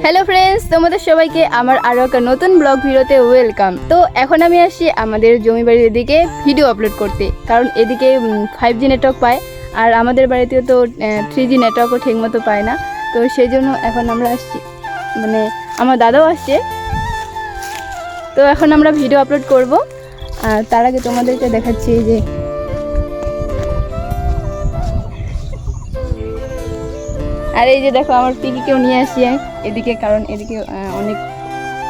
Hello friends, তোমাদের সবাইকে আমার আরও একটা নতুন ব্লগ ভিডিওতে ওয়েলকাম। তো এখন আমি আসছি আমাদের জমি বাড়ির এদিকে ভিডিও আপলোড করতে, কারণ এদিকে 5G নেটওয়ার্ক পায়, আর আমাদের বাড়িতেও তো 3G নেটওয়ার্কও ঠিকমতো পায় না। তো সেই জন্য এখন আমরা আসছি, মানে আমার দাদাও আসছে। তো এখন আমরা ভিডিও আপলোড করব, আর তার আগে তোমাদেরকে দেখাচ্ছি যে আর এই যে দেখো আমার পিকিকেও নিয়ে আসি এদিকে, কারণ এদিকে অনেক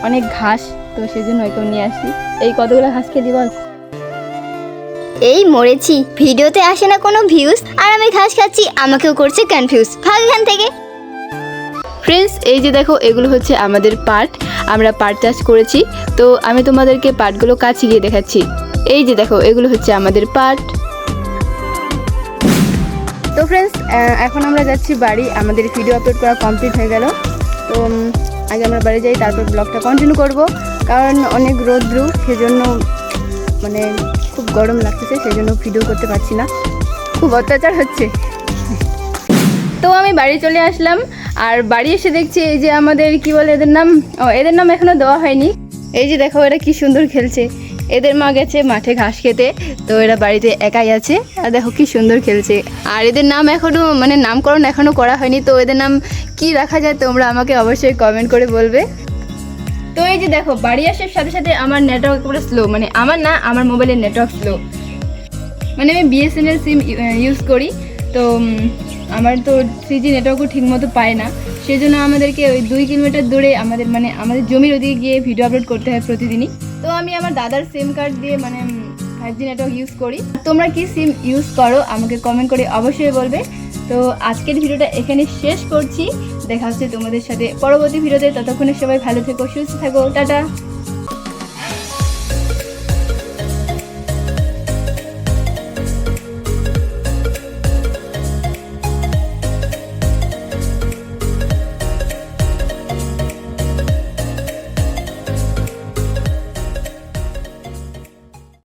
অনেক ঘাস, তো সেই জন্য একেও নিয়ে আসি। এই কতগুলো ঘাস খেলি বল? এই মরেছি, ভিডিওতে আসে না কোনো ভিউজ, আর আমি ঘাস খাচ্ছি, আমাকেও করছে কনফিউজ। ভাগ এখান থেকে। ফ্রেন্ডস, এই যে দেখো এগুলো হচ্ছে আমাদের পাট, আমরা পাট চাষ করেছি। তো আমি তোমাদেরকে পাটগুলো কাছে গিয়ে দেখাচ্ছি। এই যে দেখো এগুলো হচ্ছে আমাদের পাট। তো ফ্রেন্ডস, এখন আমরা যাচ্ছি বাড়ি, আমাদের ভিডিও আপলোড করা কমপ্লিট হয়ে গেল। তো আগে আমরা বাড়ি যাই, তারপর ব্লগটা কন্টিনিউ করব, কারণ অনেক রোদ্রু, সেজন্য মানে খুব গরম লাগতেছে, সেই জন্য ভিডিও করতে পারছি না, খুব অত্যাচার হচ্ছে। তো আমি বাড়ি চলে আসলাম, আর বাড়ি এসে দেখছি এই যে আমাদের কি বলে এদের নাম এখনো দেওয়া হয়নি। এই যে দেখো এরা কি সুন্দর খেলছে, এদের মা গেছে মাঠে ঘাস খেতে, তো এরা বাড়িতে একাই আছে, আর দেখো কি সুন্দর খেলছে। আর এদের নাম এখনো মানে নামকরণ এখনো করা হয়নি, তো এদের নাম কি রাখা যায় তোমরা আমাকে অবশ্যই কমেন্ট করে বলবে। তো এই যে দেখো বাড়ি আসার সাথে সাথে আমার নেটওয়ার্ক পুরো স্লো, মানে আমার মোবাইলের নেটওয়ার্ক স্লো, মানে আমি BSNL সিম ইউজ করি, তো আমার তো 3G নেটওয়ার্কও ঠিকমতো পায় না, সেই জন্য আমাদেরকে ওই 2 কিলোমিটার দূরে আমাদের জমির ওদিকে গিয়ে ভিডিও আপলোড করতে হয় প্রতিদিনই। তো আমি আমার দাদার সিম কার্ড দিয়ে মানে 5G নেটওয়ার্ক ইউজ করি। তোমরা কি সিম ইউজ করো আমাকে কমেন্ট করে অবশ্যই বলবে। তো আজকের ভিডিওটা এখানে শেষ করছি, দেখা হচ্ছে তোমাদের সাথে পরবর্তী ভিডিওতে। ততক্ষণে সবাই ভালো থেকো, সুস্থ থাকো, টাটা।